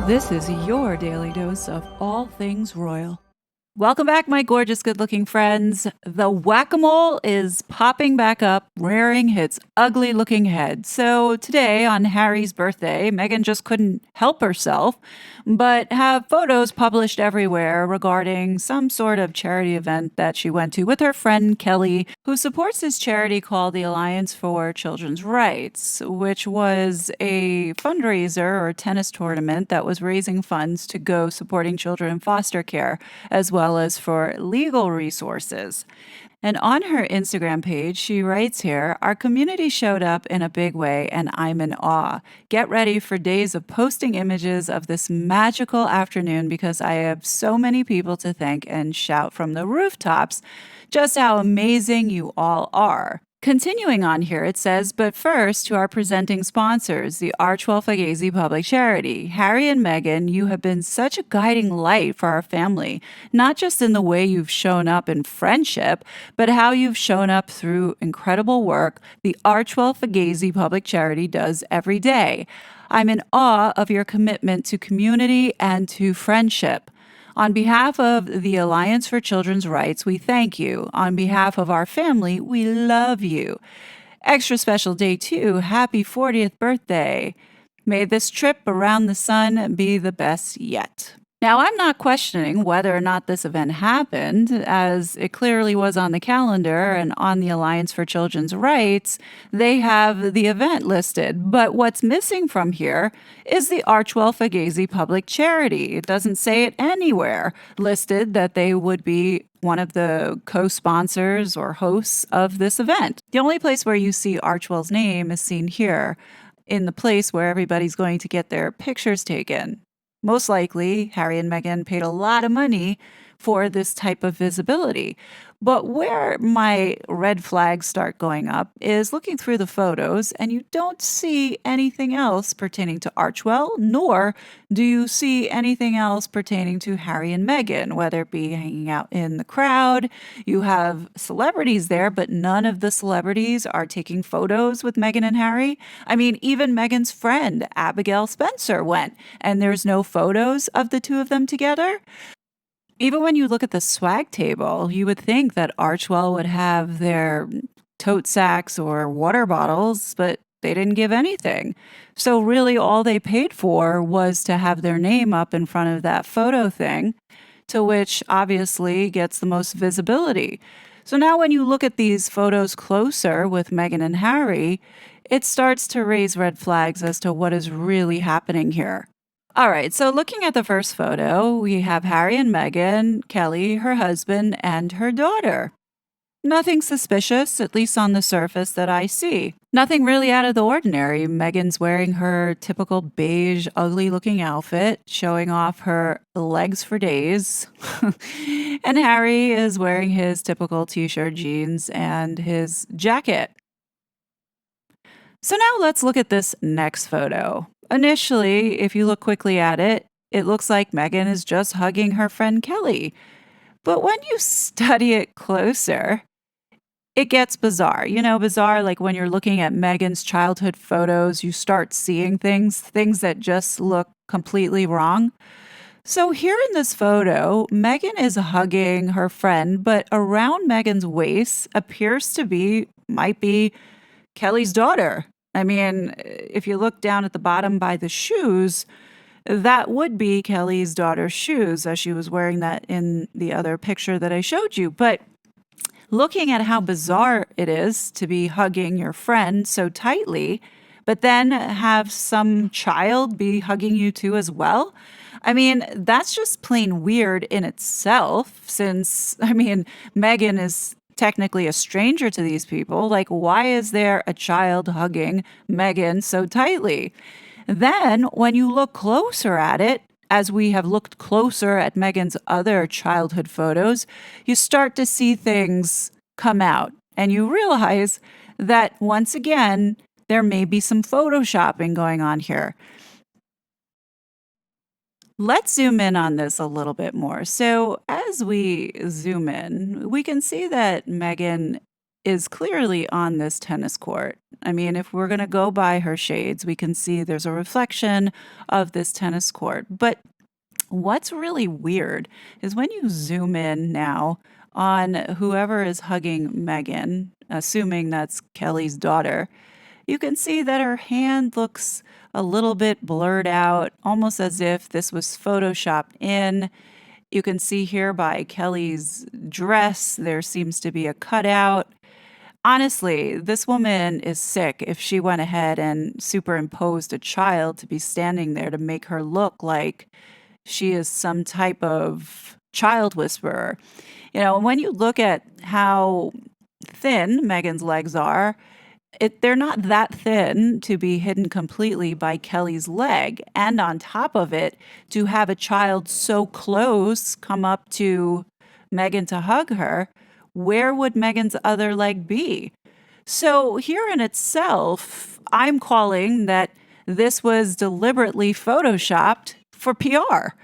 This is your daily dose of all things royal. Welcome back, my gorgeous, good looking friends. The whack a mole is popping back up, rearing its ugly looking head. So, today on Harry's birthday, Meghan just couldn't help herself but have photos published everywhere regarding some sort of charity event that she went to with her friend Kelly, who supports this charity called the Alliance for Children's Rights, which was a fundraiser or tennis tournament that was raising funds to go supporting children in foster care, as well as for legal resources. And on her Instagram page, she writes here, "Our community showed up in a big way, and I'm in awe. Get ready for days of posting images of this magical afternoon because I have so many people to thank and shout from the rooftops just how amazing you all are." Continuing on here, it says, but first to our presenting sponsors, the Archwell Fugazi Public Charity. Harry and Meghan, you have been such a guiding light for our family, not just in the way you've shown up in friendship, but how you've shown up through incredible work the Archwell Fugazi Public Charity does every day. I'm in awe of your commitment to community and to friendship. On behalf of the Alliance for Children's Rights, we thank you. On behalf of our family, we love you. Extra special day too. Happy 40th birthday. May this trip around the sun be the best yet. Now, I'm not questioning whether or not this event happened, as it clearly was on the calendar and on the Alliance for Children's Rights. They have the event listed, but what's missing from here is the Archwell Fugazi Public Charity. It doesn't say it anywhere listed that they would be one of the co-sponsors or hosts of this event. The only place where you see Archwell's name is seen here, in the place where everybody's going to get their pictures taken. Most likely, Harry and Meghan paid a lot of money for this type of visibility. But where my red flags start going up is looking through the photos, and you don't see anything else pertaining to Archwell, nor do you see anything else pertaining to Harry and Meghan, whether it be hanging out in the crowd. You have celebrities there, but none of the celebrities are taking photos with Meghan and Harry. I mean, even Meghan's friend, Abigail Spencer, went, and there's no photos of the two of them together. Even when you look at the swag table, you would think that Archwell would have their tote sacks or water bottles, but they didn't give anything. So, really, all they paid for was to have their name up in front of that photo thing, to which obviously gets the most visibility. So, now when you look at these photos closer with Meghan and Harry, it starts to raise red flags as to what is really happening here. All right, so looking at the first photo, we have Harry and Meghan, Kelly, her husband, and her daughter. Nothing suspicious, at least on the surface that I see. Nothing really out of the ordinary. Meghan's wearing her typical beige, ugly looking outfit, showing off her legs for days. And Harry is wearing his typical t shirt, jeans, and his jacket. So now let's look at this next photo. Initially, if you look quickly at it, it looks like Meghan is just hugging her friend Kelly. But when you study it closer, it gets bizarre. You know, bizarre like when you're looking at Meghan's childhood photos, you start seeing things that just look completely wrong. So here in this photo, Meghan is hugging her friend, but around Meghan's waist might be Kelly's daughter. I mean, if you look down at the bottom by the shoes, that would be Kelly's daughter's shoes, as she was wearing that in the other picture that I showed you. But looking at how bizarre it is to be hugging your friend so tightly, but then have some child be hugging you too as well. I mean, that's just plain weird in itself, since, I mean, Meghan is technically a stranger to these people. Like, why is there a child hugging Meghan so tightly? Then, when you look closer at it, as we have looked closer at Meghan's other childhood photos, you start to see things come out and you realize that once again, there may be some photoshopping going on here. Let's zoom in on this a little bit more. So, as we zoom in, we can see that Meghan is clearly on this tennis court. I mean, if we're going to go by her shades, we can see there's a reflection of this tennis court. But what's really weird is when you zoom in now on whoever is hugging Meghan, assuming that's Kelly's daughter, you can see that her hand looks a little bit blurred out, almost as if this was photoshopped in. You can see here by Kelly's dress, there seems to be a cutout. Honestly, this woman is sick if she went ahead and superimposed a child to be standing there to make her look like she is some type of child whisperer. When you look at how thin Meghan's legs are, they're not that thin to be hidden completely by Kelly's leg. And on top of it, to have a child so close come up to Meghan to hug her, where would Meghan's other leg be? So, here in itself, I'm calling that this was deliberately photoshopped for PR.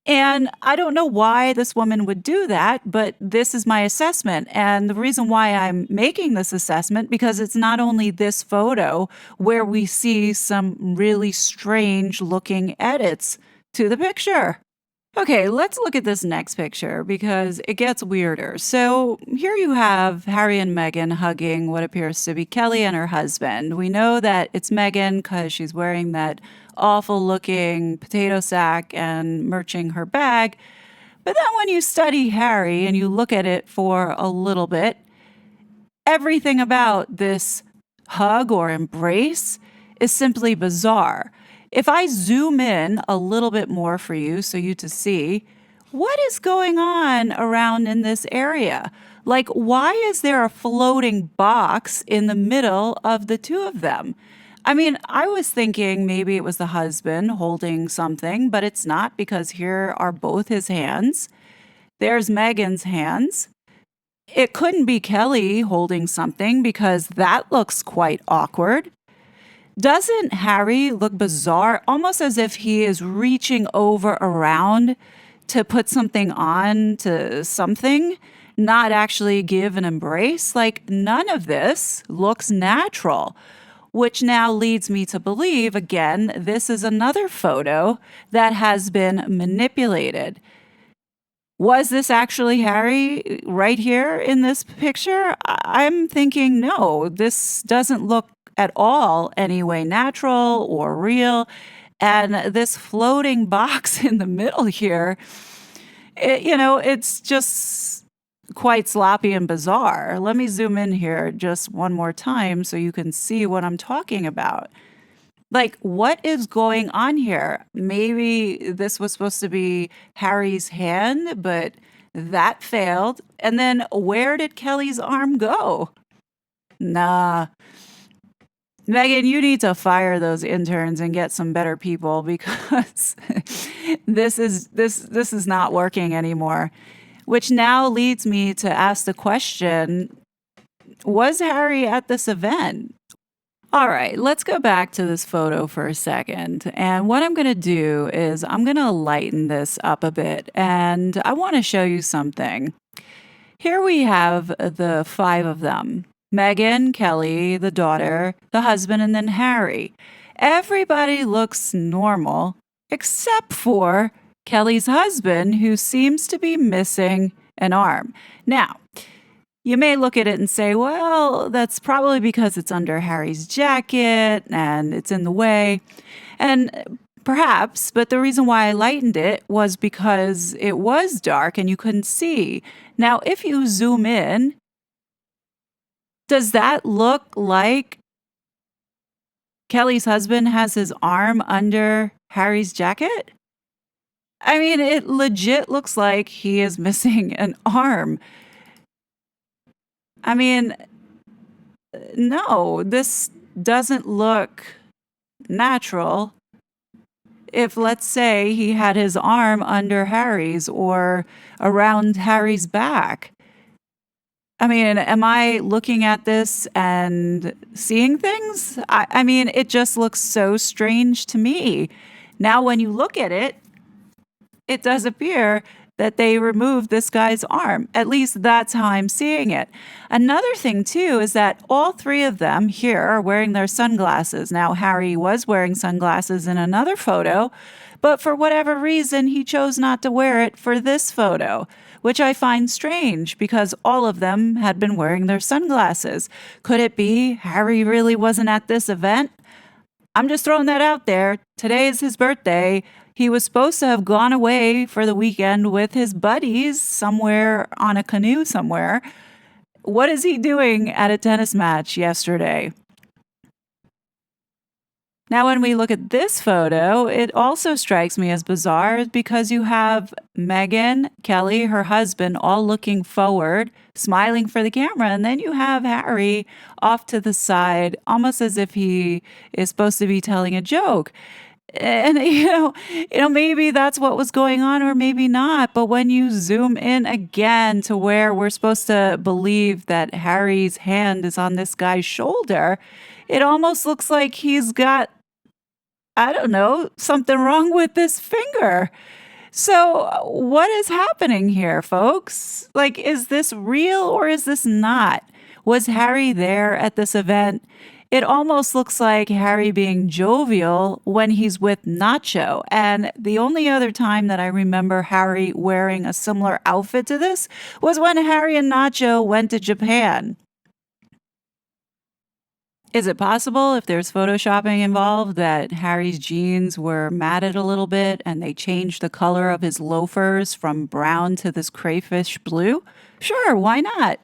And I don't know why this woman would do that, but this is my assessment. And the reason why I'm making this assessment, because it's not only this photo where we see some really strange looking edits to the picture. Okay, let's look at this next picture because it gets weirder. So here you have Harry and Meghan hugging what appears to be Kelly and her husband. We know that it's Meghan because she's wearing that awful looking potato sack and murching her bag. But then when you study Harry and you look at it for a little bit, everything about this hug or embrace is simply bizarre. If I zoom in a little bit more for you so you to see, what is going on around in this area? Like, why is there a floating box in the middle of the two of them? I mean, I was thinking maybe it was the husband holding something, but it's not because here are both his hands. There's Meghan's hands. It couldn't be Kelly holding something because that looks quite awkward. Doesn't Harry look bizarre, almost as if he is reaching over around to put something on to something, not actually give an embrace? Like, none of this looks natural, which now leads me to believe, again, this is another photo that has been manipulated. Was this actually Harry right here in this picture? I'm thinking, no, this doesn't look at all anyway natural or real. And this floating box in the middle here, it's just quite sloppy and bizarre. Let me zoom in here just one more time so you can see what I'm talking about. Like, what is going on here? Maybe this was supposed to be Harry's hand, but that failed. And then where did Kelly's arm go? Nah. Meghan, you need to fire those interns and get some better people because this is not working anymore. Which now leads me to ask the question, was Harry at this event? All right, let's go back to this photo for a second. And what I'm going to do is I'm going to lighten this up a bit and I want to show you something. Here we have the five of them. Meghan, Kelly, the daughter, the husband, and then Harry. Everybody looks normal except for Kelly's husband, who seems to be missing an arm. Now, you may look at it and say, well, that's probably because it's under Harry's jacket and it's in the way. And perhaps, but the reason why I lightened it was because it was dark and you couldn't see. Now, if you zoom in, does that look like Kelly's husband has his arm under Harry's jacket? I mean, it legit looks like he is missing an arm. I mean, no, this doesn't look natural. If, let's say, he had his arm under Harry's or around Harry's back. I mean, am I looking at this and seeing things? I mean, it just looks so strange to me. Now, when you look at it, it does appear that they removed this guy's arm. At least that's how I'm seeing it. Another thing, too, is that all three of them here are wearing their sunglasses. Now, Harry was wearing sunglasses in another photo, but for whatever reason, he chose not to wear it for this photo, which I find strange because all of them had been wearing their sunglasses. Could it be Harry really wasn't at this event? I'm just throwing that out there. Today is his birthday. He was supposed to have gone away for the weekend with his buddies somewhere on a canoe somewhere. What is he doing at a tennis match yesterday? Now, when we look at this photo, it also strikes me as bizarre because you have Meghan, Kelly, her husband, all looking forward, smiling for the camera, and then you have Harry off to the side, almost as if he is supposed to be telling a joke. And maybe that's what was going on, or maybe not. But when you zoom in again to where we're supposed to believe that Harry's hand is on this guy's shoulder, it almost looks like he's got, I don't know, something wrong with this finger. So, what is happening here, folks? Like, is this real or is this not? Was Harry there at this event? It almost looks like Harry being jovial when he's with Nacho. And the only other time that I remember Harry wearing a similar outfit to this was when Harry and Nacho went to Japan. Is it possible, if there's photoshopping involved, that Harry's jeans were matted a little bit and they changed the color of his loafers from brown to this crayfish blue? Sure, why not?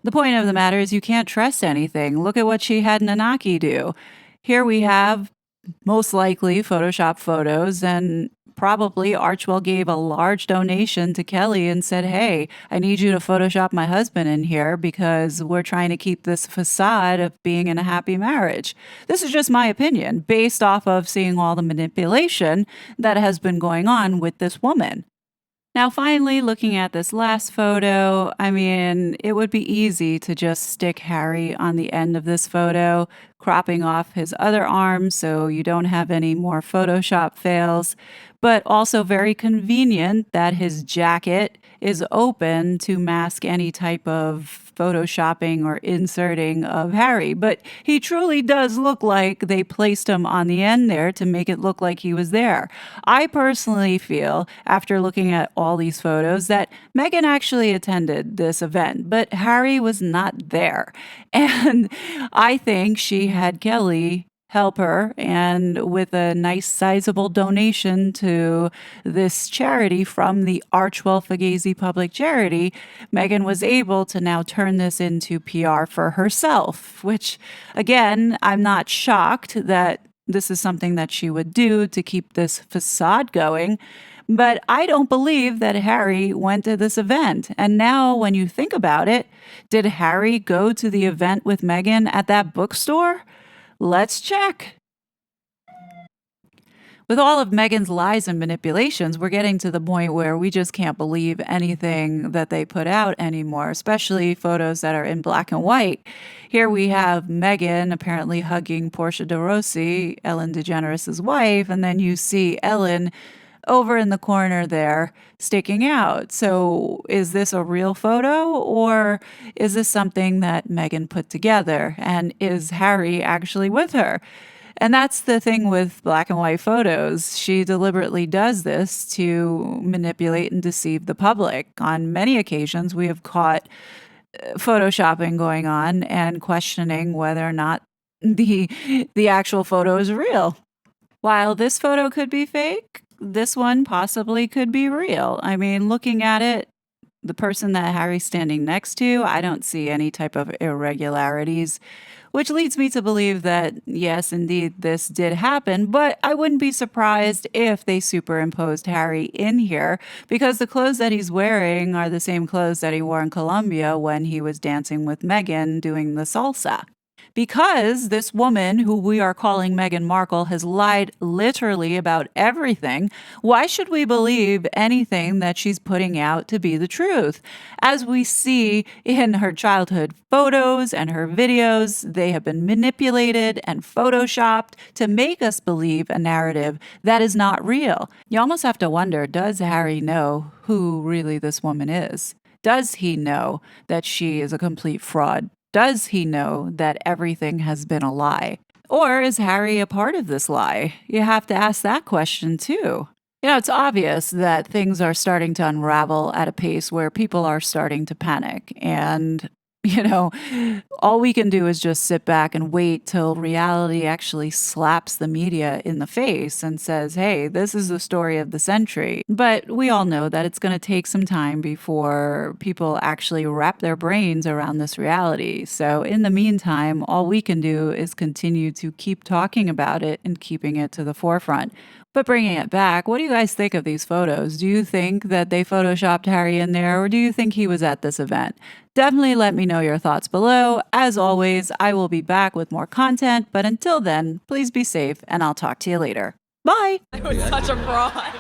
The point of the matter is you can't trust anything. Look at what she had Nanaki do. Here we have most likely Photoshop photos, and probably Archwell gave a large donation to Kelly and said, hey, I need you to Photoshop my husband in here because we're trying to keep this facade of being in a happy marriage. This is just my opinion based off of seeing all the manipulation that has been going on with this woman. Now, finally, looking at this last photo, I mean, it would be easy to just stick Harry on the end of this photo, cropping off his other arm so you don't have any more Photoshop fails, but also very convenient that his jacket is open to mask any type of photoshopping or inserting of Harry. But he truly does look like they placed him on the end there to make it look like he was there. I personally feel, after looking at all these photos, that Meghan actually attended this event, but Harry was not there. And I think she had Kelly help her, and with a nice sizable donation to this charity from the Archwell Fugazi Public Charity, Meghan was able to now turn this into PR for herself, which again, I'm not shocked that this is something that she would do to keep this facade going. But I don't believe that Harry went to this event. And now, when you think about it, did Harry go to the event with Meghan at that bookstore? Let's check. With all of Meghan's lies and manipulations, we're getting to the point where we just can't believe anything that they put out anymore, especially photos that are in black and white. Here we have Meghan apparently hugging Portia de Rossi, Ellen DeGeneres' wife, and then you see Ellen over in the corner there sticking out. So is this a real photo, or is this something that Meghan put together? And is Harry actually with her? And that's the thing with black and white photos. She deliberately does this to manipulate and deceive the public. On many occasions, we have caught photoshopping going on and questioning whether or not the actual photo is real. While this photo could be fake, this one possibly could be real. I mean, looking at it, the person that Harry's standing next to, I don't see any type of irregularities, which leads me to believe that, yes, indeed, this did happen, but I wouldn't be surprised if they superimposed Harry in here because the clothes that he's wearing are the same clothes that he wore in Colombia when he was dancing with Meghan doing the salsa. Because this woman, who we are calling Meghan Markle, has lied literally about everything, why should we believe anything that she's putting out to be the truth? As we see in her childhood photos and her videos, they have been manipulated and photoshopped to make us believe a narrative that is not real. You almost have to wonder, does Harry know who really this woman is? Does he know that she is a complete fraud? Does he know that everything has been a lie? Or is Harry a part of this lie? You have to ask that question too. It's obvious that things are starting to unravel at a pace where people are starting to panic. And, you know, all we can do is just sit back and wait till reality actually slaps the media in the face and says, hey, this is the story of the century. But we all know that it's going to take some time before people actually wrap their brains around this reality. So in the meantime, all we can do is continue to keep talking about it and keeping it to the forefront. But bringing it back, what do you guys think of these photos? Do you think that they photoshopped Harry in there, or do you think he was at this event? Definitely let me know your thoughts below. As always, I will be back with more content, but until then, please be safe and I'll talk to you later. Bye! I was such a fraud.